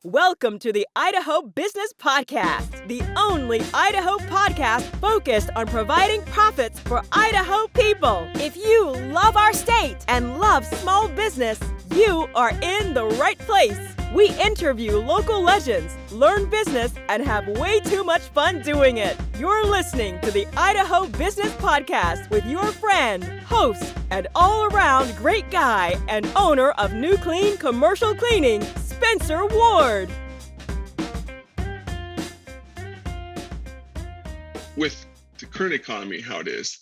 Welcome to the Idaho Business Podcast, the only Idaho podcast focused on providing profits for Idaho people. If you love our state and love small business, you are in the right place. We interview local legends, learn business, and have way too much fun doing it. You're listening to the Idaho Business Podcast with your friend, host, and all-around great guy and owner of New Clean Commercial Cleaning, Spencer Ward. With the current economy, how it is,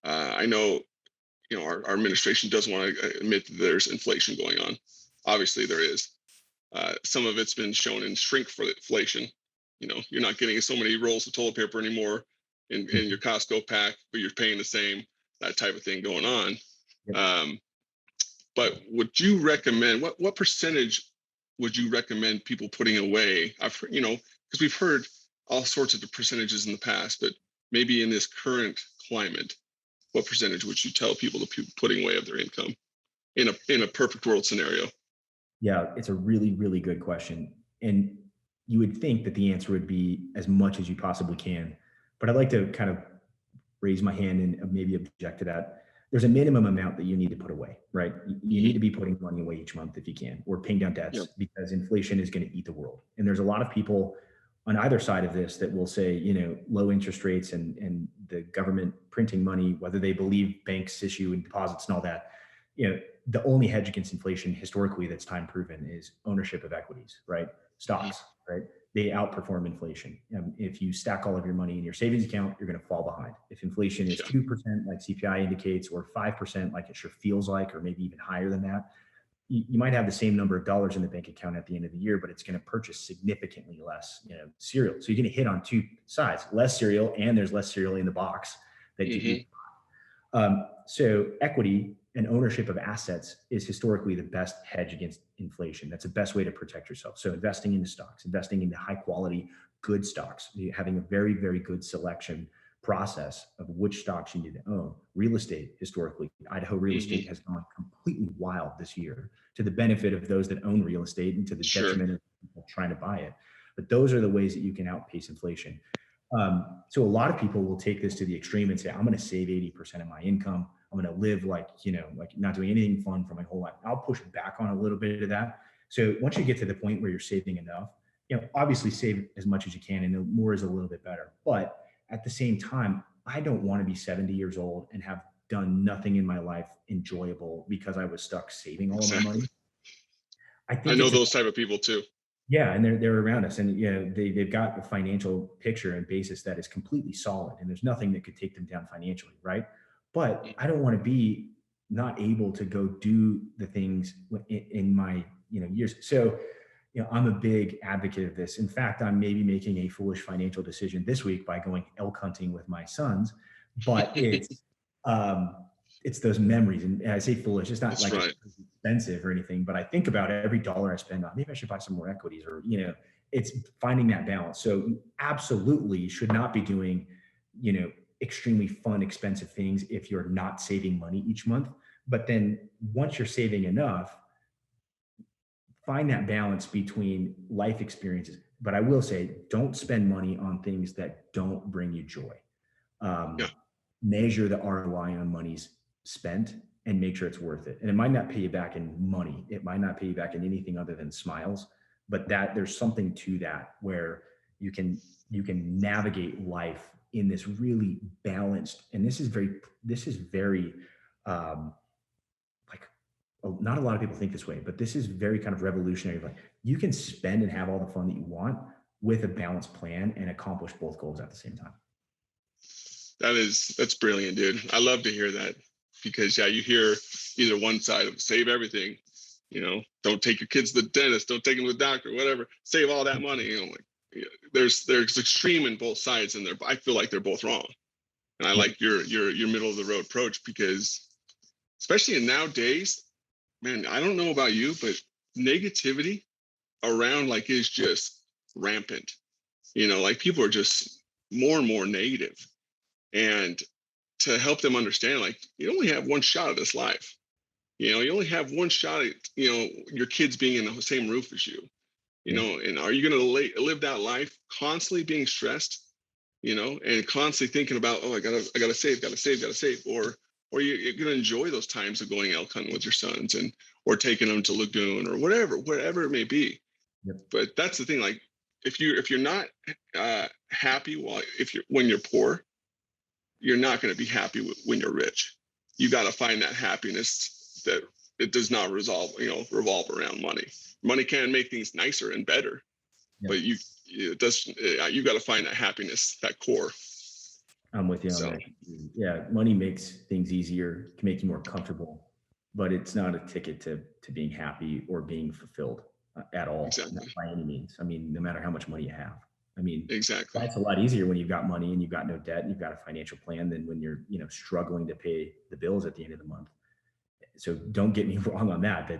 I know, our administration doesn't want to admit that there's inflation going on. Obviously, there is. Some of it's been shown in shrink for inflation. You're not getting so many rolls of toilet paper anymore in your Costco pack, but you're paying the same, that type of thing going on. Yep. But would you recommend, what percentage would you recommend people putting away? I've heard, because we've heard all sorts of the percentages in the past, but maybe in this current climate, what percentage would you tell people to be putting away of their income in a perfect world scenario? Yeah, it's a really, really good question. And you would think that the answer would be as much as you possibly can. But I'd like to kind of raise my hand and maybe object to that. There's a minimum amount that you need to put away, right? You need to be putting money away each month if you can, or paying down debts, because inflation is going to eat the world. And there's a lot of people on either side of this that will say, low interest rates and the government printing money, whether they believe banks issue and deposits and all that, the only hedge against inflation historically that's time proven is ownership of equities, right? Stocks, right? They outperform inflation. If you stack all of your money in your savings account, you're going to fall behind. If inflation is 2%, like CPI indicates, or 5%, like it sure feels like, or maybe even higher than that, you might have the same number of dollars in the bank account at the end of the year, but it's going to purchase significantly less, cereal. So you're going to hit on two sides: less cereal, and there's less cereal in the box that you eat. So equity and ownership of assets is historically the best hedge against inflation. That's the best way to protect yourself. So investing into stocks, investing into high quality, good stocks, having a very, very good selection process of which stocks you need to own. Real estate, historically, Idaho real estate has gone completely wild this year, to the benefit of those that own real estate and to the detriment of people trying to buy it. But those are the ways that you can outpace inflation. So a lot of people will take this to the extreme and say, I'm going to save 80% of my income. I'm going to live like not doing anything fun for my whole life. I'll push back on a little bit of that. So once you get to the point where you're saving enough, obviously save as much as you can, and more is a little bit better. But at the same time, I don't want to be 70 years old and have done nothing in my life enjoyable because I was stuck saving all of my money. I know those type of people too. Yeah, and they're around us, and they've got a financial picture and basis that is completely solid, and there's nothing that could take them down financially, right? But I don't want to be not able to go do the things in my years. So I'm a big advocate of this. In fact, I'm maybe making a foolish financial decision this week by going elk hunting with my sons, but it's those memories. And I say foolish, it's not That's like right. It's expensive or anything, but I think about every dollar I spend on, maybe I should buy some more equities, or, it's finding that balance. So you absolutely should not be doing, extremely fun, expensive things if you're not saving money each month. But then once you're saving enough, find that balance between life experiences. But I will say, don't spend money on things that don't bring you joy. Measure the ROI on money's spent and make sure it's worth it. And it might not pay you back in money. It might not pay you back in anything other than smiles, but that there's something to that where you can navigate life in this really balanced, and this is very not a lot of people think this way, but this is very kind of revolutionary. Like, you can spend and have all the fun that you want with a balanced plan and accomplish both goals at the same time. That's brilliant, dude. I love to hear that, because you hear either one side of save everything, don't take your kids to the dentist, don't take them to the doctor, whatever, save all that money. There's extreme in both sides, and I feel like they're both wrong. And I like your middle of the road approach, because especially in nowadays, man, I don't know about you, but negativity around is just rampant. People are just more and more negative. And to help them understand, you only have one shot at this life. You only have one shot at, your kids being in the same roof as you. you know, and are you going to live that life constantly being stressed, you know, and constantly thinking about, oh, I gotta save, or you're going to enjoy those times of going elk hunting with your sons and, or taking them to lagoon or whatever it may be. Yep. But that's the thing, like, if you're not happy when you're poor, you're not going to be happy when you're rich. You got to find that happiness that it does not revolve around money. Money can make things nicer and better, but you got to find that happiness, that core. I'm with you on that. Yeah, money makes things easier, can make you more comfortable, but it's not a ticket to being happy or being fulfilled at all. Exactly. Not by any means. I mean, no matter how much money you have. I mean, exactly. It's a lot easier when you've got money and you've got no debt and you've got a financial plan than when you're, struggling to pay the bills at the end of the month. So don't get me wrong on that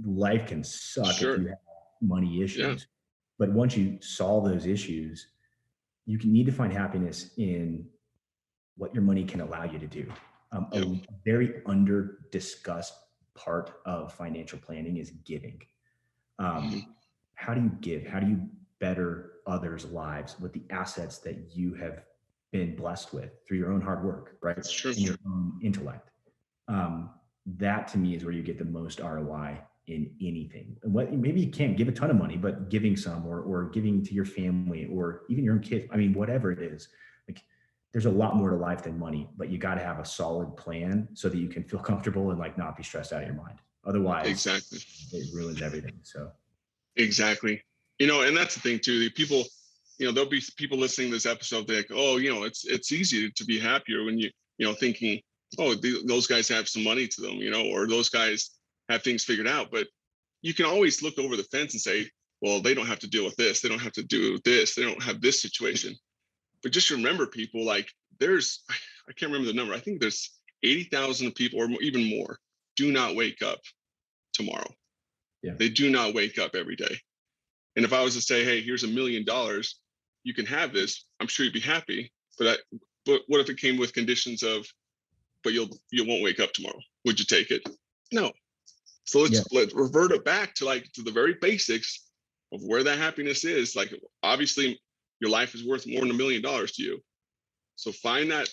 life can suck if you have money issues. Yeah. But once you solve those issues, you need to find happiness in what your money can allow you to do. A very under discussed part of financial planning is giving. How do you give? How do you better others' lives with the assets that you have been blessed with through your own hard work, right? That's true. And your own intellect. That to me is where you get the most ROI in anything. And maybe you can't give a ton of money, but giving some or giving to your family or even your own kids. I mean, whatever it is, like there's a lot more to life than money, but you got to have a solid plan so that you can feel comfortable and like not be stressed out of your mind. Otherwise, exactly, it ruins everything. So exactly. And that's the thing too. The people, there'll be people listening to this episode. They're like, oh, it's easy to be happier when thinking, oh, those guys have some money to them, or those guys have things figured out. But you can always look over the fence and say, well, they don't have to deal with this. They don't have to do this. They don't have this situation. But just remember, people, like I can't remember the number. I think there's 80,000 people or even more do not wake up tomorrow. Yeah. They do not wake up every day. And if I was to say, hey, here's $1 million, you can have this, I'm sure you'd be happy. But what if it came with conditions of, but you won't wake up tomorrow? Would you take it? No. So let's revert it back to the very basics of where that happiness is. Like, obviously your life is worth more than $1 million to you. So find that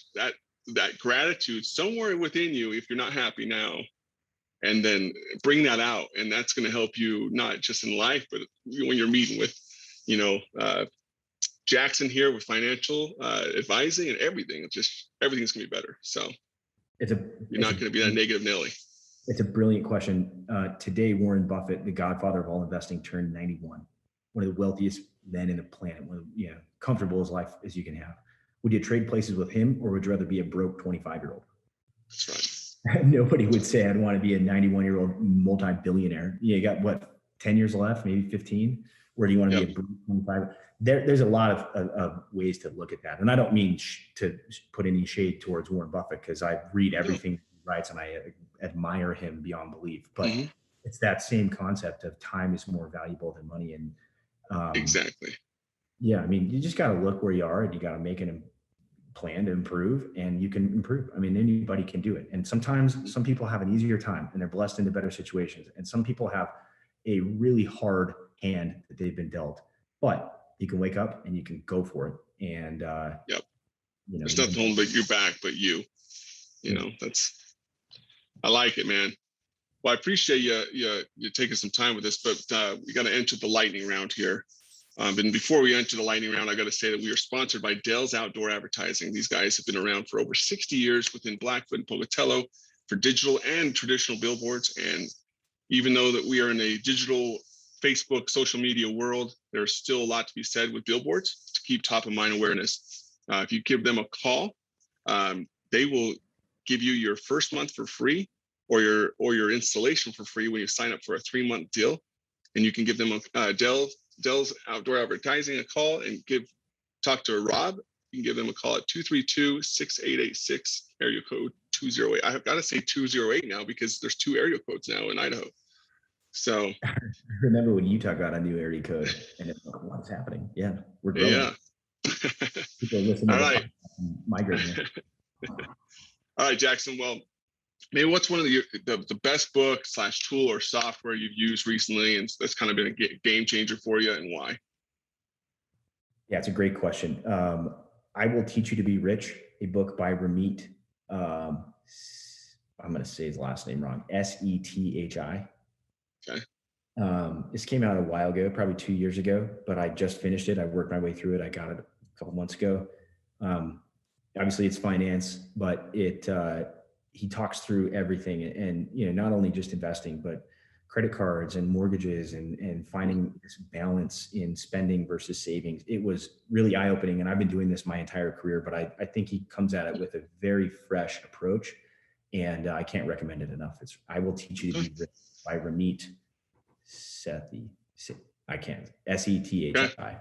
gratitude somewhere within you if you're not happy now, and then bring that out. And that's going to help you not just in life, but when you're meeting with, Jackson here with financial advising and everything. Everything's going to be better. So you're not going to be that negative Nelly. It's a brilliant question. Today, Warren Buffett, the godfather of all investing, turned 91. One of the wealthiest men in the planet, comfortable as life as you can have. Would you trade places with him, or would you rather be a broke 25-year-old? That's right. Nobody would say I'd want to be a 91-year-old multi-billionaire. You got 10 years left, maybe 15. Where do you want to be a broke 25? There's a lot of ways to look at that. And I don't mean to put any shade towards Warren Buffett, because I read everything he writes and I admire him beyond belief. But it's that same concept of time is more valuable than money. And exactly. Yeah, I mean, you just got to look where you are and you got to make a plan to improve, and you can improve. I mean, anybody can do it. And sometimes some people have an easier time and they're blessed into better situations. And some people have a really hard hand that they've been dealt, but you can wake up and you can go for it. And there's nothing holding you back but you. I like it, man. Well, I appreciate you taking some time with us, but we got to enter the lightning round here. And before we enter the lightning round, I got to say that we are sponsored by Dell's Outdoor Advertising. These guys have been around for over 60 years within Blackfoot and Pocatello for digital and traditional billboards. And even though that we are in a digital Facebook social media world, there's still a lot to be said with billboards to keep top of mind awareness. If you give them a call, they will give you your first month for free, or your installation for free when you sign up for a 3-month deal. And you can give them a Dell's Outdoor Advertising a call and talk to Rob. You can give them a call at 232-6886, area code 208. I've got to say 208 now because there's 2 area codes now in Idaho. So I remember when Utah got a new area code and it's like, what's happening? Yeah, we're growing. Yeah. People listen to migrating. All right, Jackson. Well, maybe what's one of the best book / tool or software you've used recently, and that's kind of been a game changer for you, and why? Yeah, it's a great question. I Will Teach You to Be Rich, a book by Ramit. I'm going to say his last name wrong. Sethi. Okay. This came out a while ago, probably 2 years ago, but I just finished it. I worked my way through it. I got it a couple months ago. Obviously it's finance, but he talks through everything, and not only just investing, but credit cards and mortgages and finding this balance in spending versus savings. It was really eye-opening, and I've been doing this my entire career, but I think he comes at it with a very fresh approach, and I can't recommend it enough. It's I Will Teach You to Be Rich by Ramit Sethi. I can't. Sethi. Okay.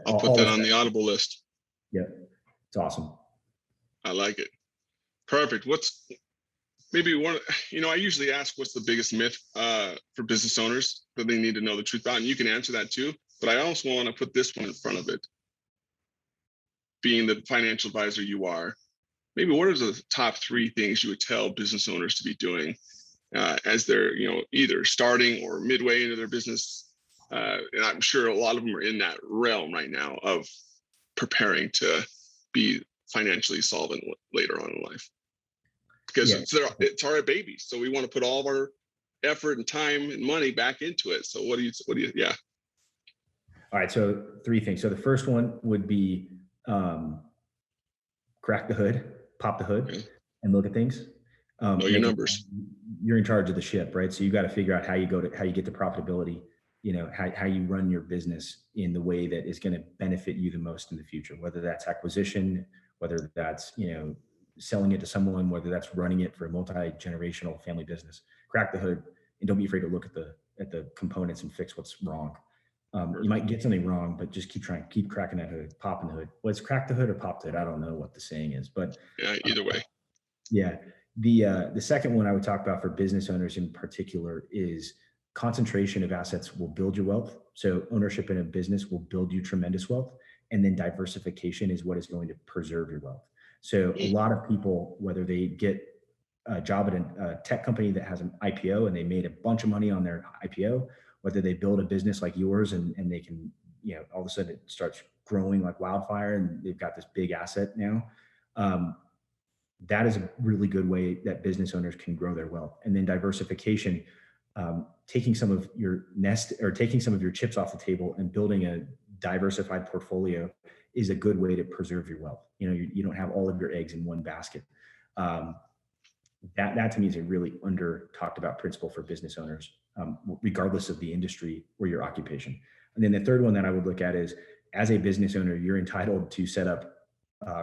I'll put that on the Audible list. Yep. It's awesome. I like it. Perfect. What's maybe one, I usually ask what's the biggest myth for business owners that they need to know the truth about, and you can answer that too, but I also want to put this one in front of it. Being the financial advisor you are, maybe what are the top 3 things you would tell business owners to be doing as they're, either starting or midway into their business? And I'm sure a lot of them are in that realm right now of preparing to be financially solvent later on in life, because it's our baby. So we want to put all of our effort and time and money back into it. So what do you, yeah. All right. So 3 things. So the first one would be crack the hood, pop the hood, and look at things. Know your numbers. You're in charge of the ship, right? So you got to figure out how you get to profitability, how you run your business in the way that is going to benefit you the most in the future, whether that's acquisition, whether that's, selling it to someone, whether that's running it for a multi-generational family business. Crack the hood, and don't be afraid to look at the components and fix what's wrong. You might get something wrong, but just keep cracking that hood, popping the hood. Well, it's crack the hood or pop the hood. I don't know what the saying is, but yeah, either way. Yeah. The second one I would talk about for business owners in particular is concentration of assets will build your wealth. So ownership in a business will build you tremendous wealth. And then diversification is what is going to preserve your wealth. So a lot of people, whether they get a job at a tech company that has an IPO and they made a bunch of money on their IPO, whether they build a business like yours and they can, all of a sudden it starts growing like wildfire and they've got this big asset now. That is a really good way that business owners can grow their wealth. And then diversification, taking some of your taking some of your chips off the table and building a diversified portfolio is a good way to preserve your wealth. You don't have all of your eggs in one basket. That to me is a really under talked about principle for business owners, regardless of the industry or your occupation. And then the third one that I would look at is, as a business owner, you're entitled to set up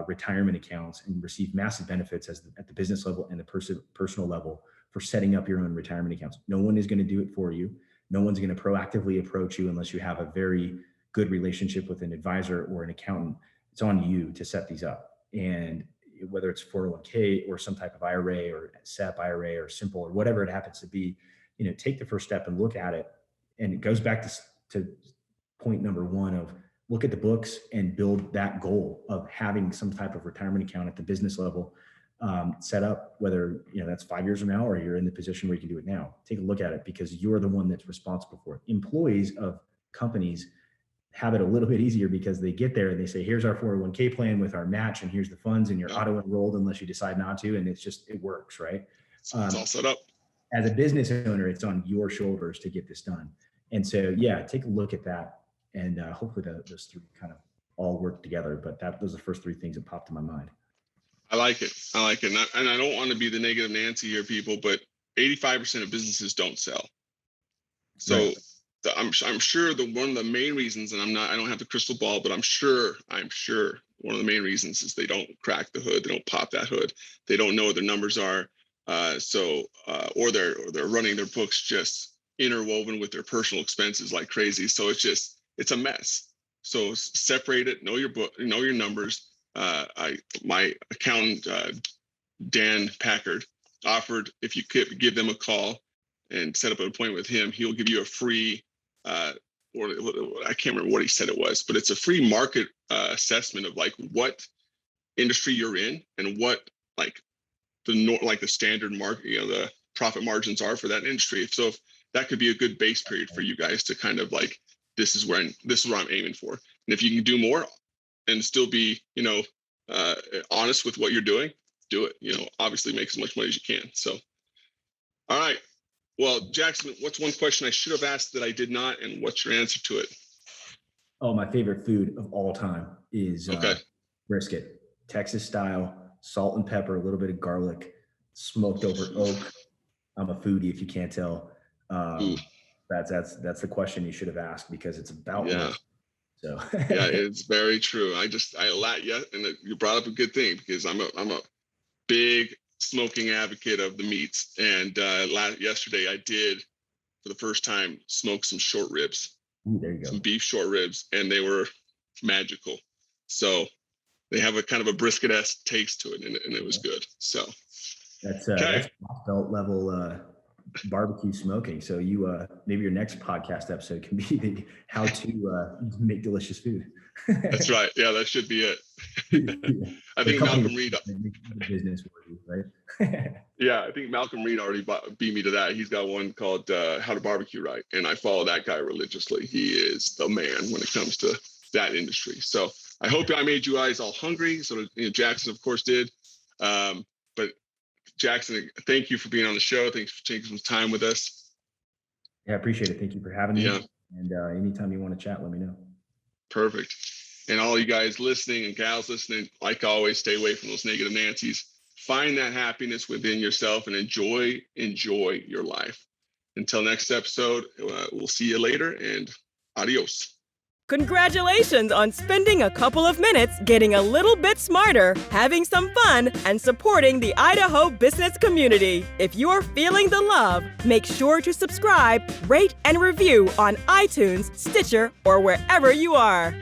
retirement accounts and receive massive benefits at the business level and the personal level for setting up your own retirement accounts. No one is going to do it for you. No one's going to proactively approach you unless you have a very good relationship with an advisor or an accountant. It's on you to set these up. And whether it's 401k or some type of IRA or SEP IRA or simple or whatever it happens to be, take the first step and look at it. And it goes back to point number 1 of look at the books and build that goal of having some type of retirement account at the business level set up, whether that's 5 years from now or you're in the position where you can do it now. Take a look at it because you're the one that's responsible for it. Employees of companies have it a little bit easier because they get there and they say, here's our 401k plan with our match and here's the funds and you're auto enrolled unless you decide not to. And it works, right? It's all set up. As a business owner, it's on your shoulders to get this done. And so, take a look at that. And hopefully those 3 kind of all work together. But those are the first 3 things that popped in my mind. I like it. And I don't want to be the negative Nancy here, people, but 85% of businesses don't sell. So right. I'm sure one of the main reasons, and I don't have the crystal ball, but I'm sure one of the main reasons is they don't crack the hood. They don't pop that hood. They don't know what their numbers are. Or they're running their books just interwoven with their personal expenses like crazy. So it's a mess. So separate it, know your book, know your numbers. My accountant, Dan Packard, offered if you could give them a call and set up an appointment with him, he'll give you a free, or I can't remember what he said it was, but it's a free market assessment of like what industry you're in and what like like the standard market, the profit margins are for that industry. So if that could be a good base period for you guys to kind of like, this is what I'm aiming for. And if you can do more and still be, honest with what you're doing, do it. Obviously make as much money as you can. So, all right. Well, Jackson, what's one question I should have asked that I did not, and what's your answer to it? Oh, my favorite food of all time is brisket, Texas style, salt and pepper, a little bit of garlic, smoked over oak. I'm a foodie, if you can't tell. That's the question you should have asked, because it's about work. So yeah, it's very true. and you brought up a good thing, because I'm a big smoking advocate of the meats. And yesterday I did, for the first time, smoke some short ribs. Ooh, there you go. Some beef short ribs, and they were magical. So they have a kind of a brisket-esque taste to it, and it was good. So that's belt level barbecue smoking. So you maybe your next podcast episode can be the how to make delicious food. That's right. Yeah, that should be it. Yeah. I think Malcolm Reed business worthy, right? Yeah, I think Malcolm Reed already beat me to that. He's got one called How to Barbecue Right, and I follow that guy religiously. He is the man when it comes to that industry. So I hope I made you guys all hungry. So Jackson, of course, did. But Jackson, thank you for being on the show. Thanks for taking some time with us. Yeah, I appreciate it. Thank you for having me. Yeah. And anytime you want to chat, let me know. Perfect. And all you guys listening and gals listening, like always, stay away from those negative Nancy's. Find that happiness within yourself and enjoy your life. Until next episode, we'll see you later, and adios. Congratulations on spending a couple of minutes getting a little bit smarter, having some fun, and supporting the Idaho business community. If you're feeling the love, make sure to subscribe, rate, and review on iTunes, Stitcher, or wherever you are.